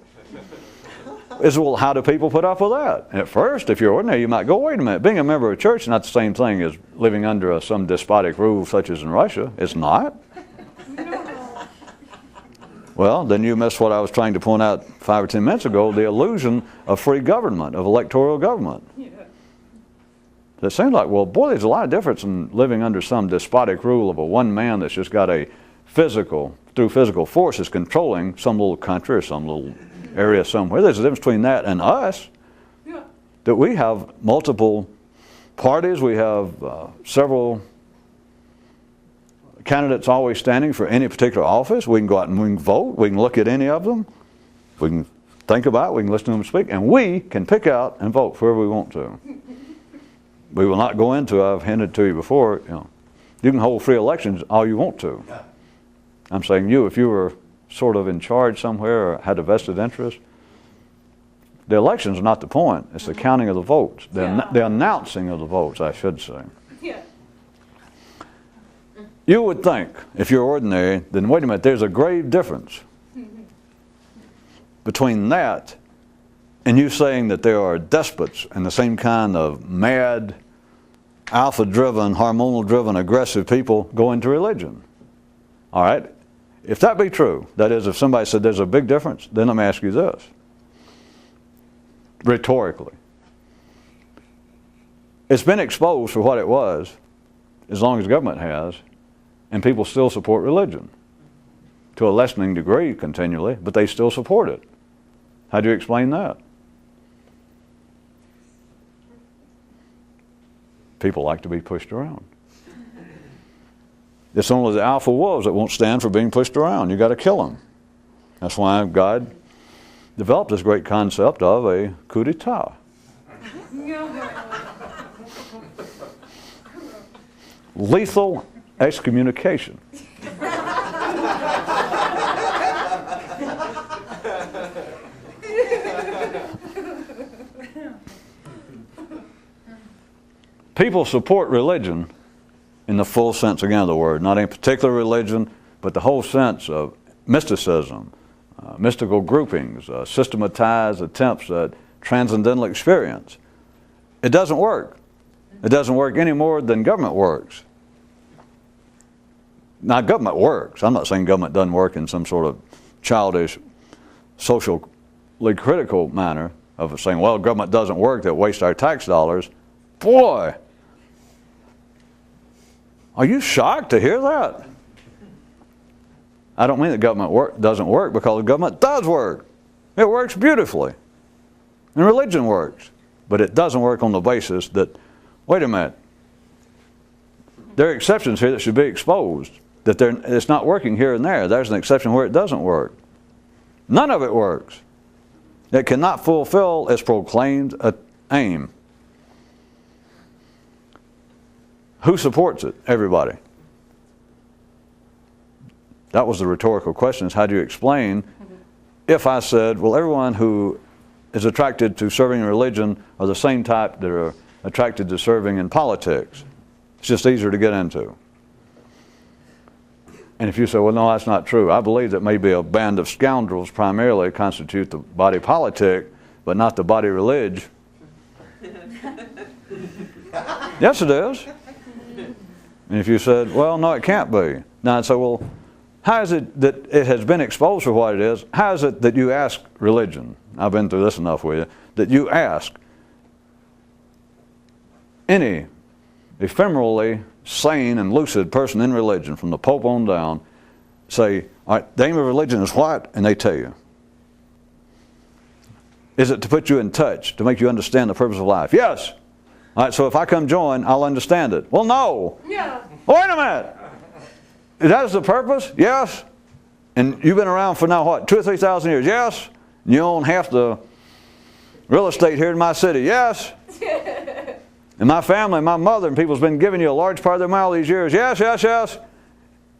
is, well, how do people put up with that? And at first, if you're ordinary, you might go, wait a minute, being a member of a church is not the same thing as living under some despotic rule such as in Russia. It's not. Well, then you missed what I was trying to point out 5 or 10 minutes ago, the illusion of free government, of electoral government. Yeah. It seems like, well, boy, there's a lot of difference in living under some despotic rule of a one man that's just got a through physical force is controlling some little country or some little area somewhere. There's a difference between that and us. Yeah. That we have multiple parties, we have several candidates always standing for any particular office. We can go out and we can vote. We can look at any of them. We can think about it. We can listen to them speak. And we can pick out and vote for whoever we want to. We will not go into, I've hinted to you before, you can hold free elections all you want to. I'm saying if you were sort of in charge somewhere or had a vested interest, the elections are not the point. It's the counting of the votes. The announcing of the votes, I should say. Yeah. You would think, if you're ordinary, then wait a minute, there's a grave difference between that and you saying that there are despots and the same kind of mad, alpha-driven, hormonal-driven, aggressive people go into religion. All right? If that be true, that is, if somebody said there's a big difference, then let me ask you this, rhetorically. It's been exposed for what it was, as long as government has, and people still support religion to a lessening degree continually, but they still support it. How do you explain that? People like to be pushed around. It's only the alpha wolves that won't stand for being pushed around. You've got to kill them. That's why God developed this great concept of a coup d'etat. Lethal excommunication. People support religion in the full sense, again, of the word. Not any particular religion, but the whole sense of mysticism, mystical groupings, systematized attempts at transcendental experience. It doesn't work. It doesn't work any more than government works. Now, government works. I'm not saying government doesn't work in some sort of childish socially critical manner of saying, well, government doesn't work, that wastes our tax dollars. Boy, are you shocked to hear that? I don't mean that government doesn't work, because the government does work. It works beautifully. And religion works. But it doesn't work on the basis that, wait a minute, there are exceptions here that should be exposed. That it's not working here and there. There's an exception where it doesn't work. None of it works. It cannot fulfill its proclaimed aim. Who supports it? Everybody. That was the rhetorical question, is how do you explain if I said, well, everyone who is attracted to serving in religion are the same type that are attracted to serving in politics. It's just easier to get into. And if you say, well, no, that's not true. I believe that maybe a band of scoundrels primarily constitute the body politic, but not the body religion. Yes, it is. And if you said, well, no, it can't be. Now I'd say, well, how is it that it has been exposed for what it is? How is it that you ask religion? I've been through this enough with you. That you ask any ephemerally sane and lucid person in religion, from the Pope on down, say, all right, the aim of religion is what? And they tell you. Is it to put you in touch, to make you understand the purpose of life? Yes. All right, so if I come join, I'll understand it. Well, no. Yeah. Wait a minute. That is the purpose? Yes. And you've been around for now, what, 2,000 or 3,000 years? Yes. You own half the real estate here in my city? Yes. And my family, my mother and people's been giving you a large part of their money all these years? Yes, yes, yes.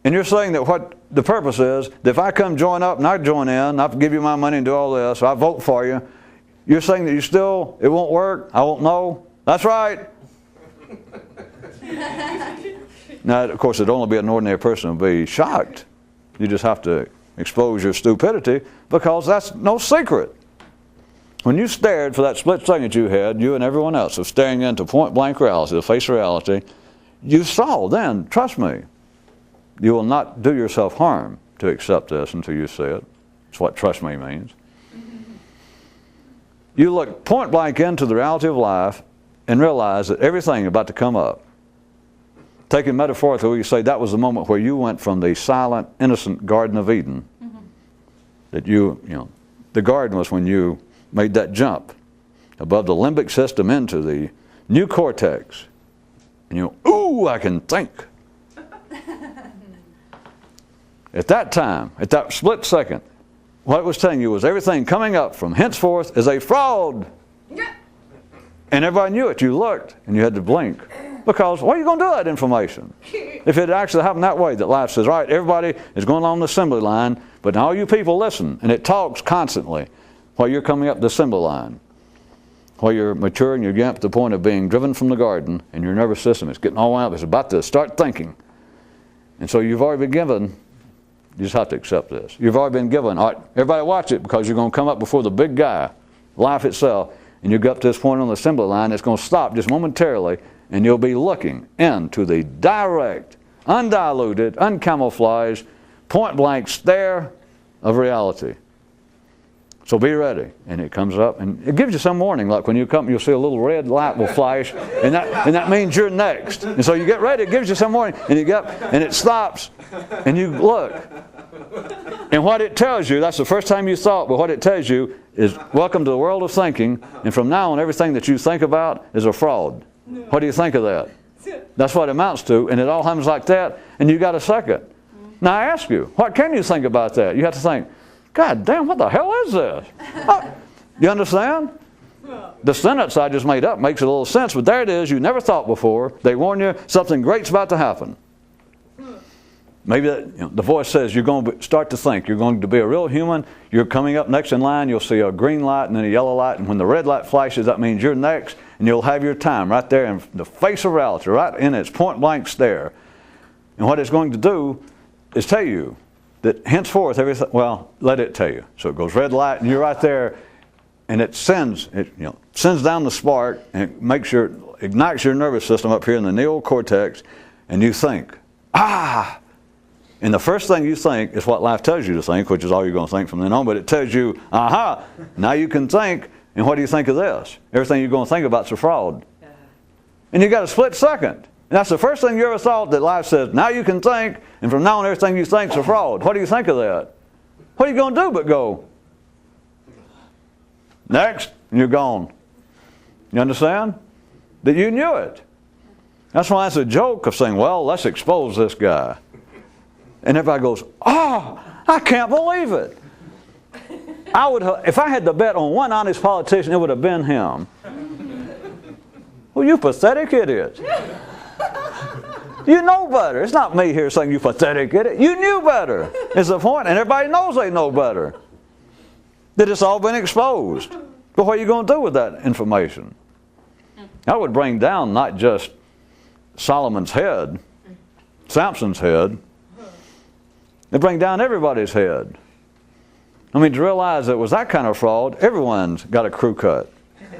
And you're saying that what the purpose is, that if I come join up and I join in, I give you my money and do all this, I vote for you, you're saying that it won't work, I won't know? That's right. Now, of course, it'd only be an ordinary person who would be shocked. You just have to expose your stupidity, because that's no secret. When you stared for that split second you had, you and everyone else, of staring into point blank reality, the face of reality, you saw then, trust me, you will not do yourself harm to accept this until you see it. That's what trust me means. You look point blank into the reality of life and realize that everything about to come up. Taken metaphorically, we say that was the moment where you went from the silent, innocent Garden of Eden. That the garden was when you made that jump above the limbic system into the new cortex. And ooh, I can think. At that time, at that split second, what it was telling you was everything coming up from henceforth is a fraud. And everybody knew it. You looked and you had to blink. Because what are you going to do with that information? If it actually happened that way, that life says, all right, everybody is going along the assembly line, but now you people listen. And it talks constantly while you're coming up the assembly line. While you're maturing, you're getting up to the point of being driven from the garden, and your nervous system is getting all wound up. It's about to start thinking. And so you've already been given, you just have to accept this. You've already been given, all right, everybody watch it, because you're going to come up before the big guy, life itself, and you get up to this point on the assembly line, it's going to stop just momentarily, and you'll be looking into the direct, undiluted, uncamouflaged, point-blank stare of reality. So be ready. And it comes up, and it gives you some warning. Like when you come, you'll see a little red light will flash, and that means you're next. And so you get ready, it gives you some warning, and you get up, and it stops, and you look. And what it tells you, that's the first time you thought, but what it tells you is, welcome to the world of thinking, and from now on, everything that you think about is a fraud. What do you think of that? That's what it amounts to, and it all happens like that, and you got a second. Now I ask you, what can you think about that? You have to think, God damn, what the hell is this? You understand? The sentence I just made up makes a little sense, but there it is, you never thought before. They warn you something great's about to happen. Maybe the voice says you're going to start to think. You're going to be a real human. You're coming up next in line. You'll see a green light and then a yellow light. And when the red light flashes, that means you're next. And you'll have your time right there in the face of reality, right in its point-blank stare. And what it's going to do is tell you that henceforth everything, well, let it tell you. So it goes red light and you're right there. And it sends down the spark and it ignites your nervous system up here in the neocortex. And you think, And the first thing you think is what life tells you to think, which is all you're going to think from then on. But it tells you, aha, now you can think. And what do you think of this? Everything you're going to think about is a fraud. And you got a split second. And that's the first thing you ever thought, that life says, now you can think, and from now on everything you think is a fraud. What do you think of that? What are you going to do but go? Next, and you're gone. You understand? That you knew it. That's why it's a joke of saying, well, let's expose this guy. And everybody goes, oh, I can't believe it. I would, if I had to bet on one honest politician, it would have been him. Well, you pathetic idiot. You know better. It's not me here saying you pathetic idiot. You knew better is the point. And everybody knows they know better. That it's all been exposed. But what are you going to do with that information? That would bring down not just Solomon's head, Samson's head. It'd bring down everybody's head. I mean, to realize that it was that kind of fraud, everyone's got a crew cut.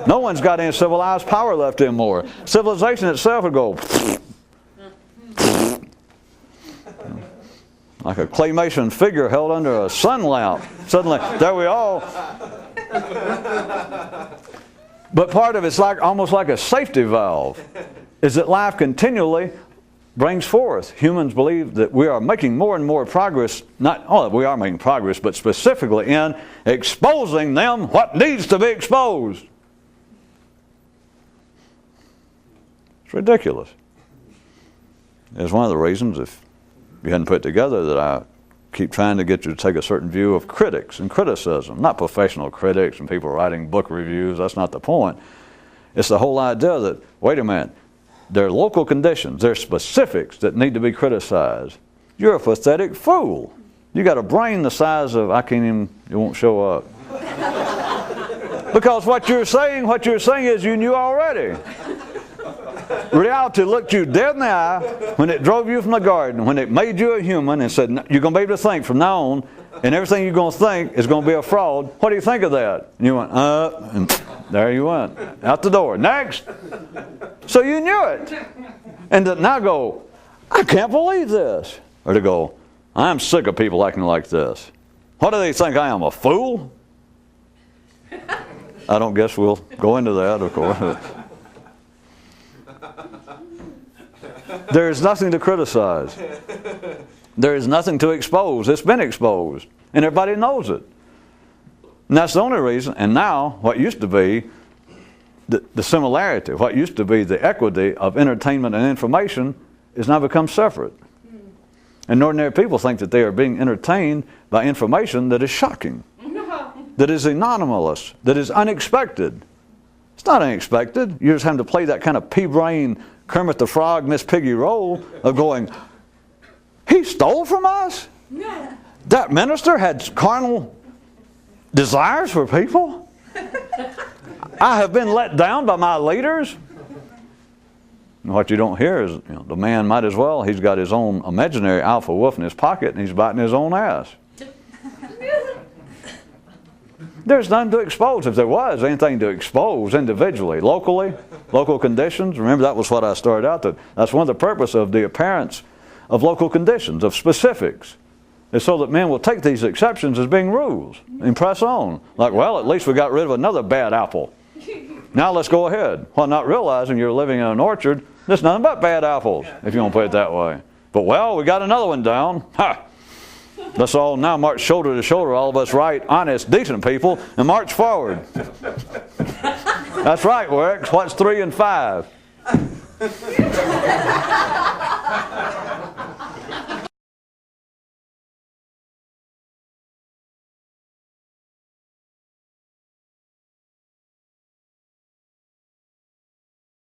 No one's got any civilized power left anymore. Civilization itself would go like a claymation figure held under a sun lamp. Suddenly, there we are. But part of it's like almost like a safety valve, is that life continually brings forth. Humans believe that we are making more and more progress, we are making progress, but specifically in exposing them what needs to be exposed. It's ridiculous. It's one of the reasons, if you hadn't put together, that I keep trying to get you to take a certain view of critics and criticism. Not professional critics and people writing book reviews. That's not the point. It's the whole idea that, wait a minute, there are local conditions, there are specifics that need to be criticized. You're a pathetic fool. You got a brain the size of, it won't show up. Because what you're saying is you knew already. Reality looked you dead in the eye when it drove you from the garden, when it made you a human and said, you're going to be able to think from now on, and everything you're going to think is going to be a fraud. What do you think of that? And you went, and there you went, out the door. Next. So you knew it. And to now go, I can't believe this. Or to go, I'm sick of people acting like this. What do they think I am, a fool? I don't guess we'll go into that, of course. There is nothing to criticize. There is nothing to expose. It's been exposed. And everybody knows it. And that's the only reason. And now, what used to be the similarity, what used to be the equity of entertainment and information, is now become separate. And ordinary people think that they are being entertained by information that is shocking, that is anomalous, that is unexpected. It's not unexpected. You just have to play that kind of pea-brain Kermit the Frog, Miss Piggy role of going, he stole from us? That minister had carnal desires for people? I have been let down by my leaders? And what you don't hear is, the man might as well, he's got his own imaginary alpha wolf in his pocket and he's biting his own ass. There's nothing to expose. If there was anything to expose individually, locally, local conditions, remember that was what I started out with. That's one of the purpose of the appearance of local conditions, of specifics, is so that men will take these exceptions as being rules and press on. Like, well, at least we got rid of another bad apple. Now let's go ahead. While not realizing you're living in an orchard, there's nothing but bad apples, if you want to put it that way. But, well, we got another one down. Ha! Let's all now march shoulder to shoulder, all of us right, honest, decent people, and march forward. That's right, Works. What's 3 and 5?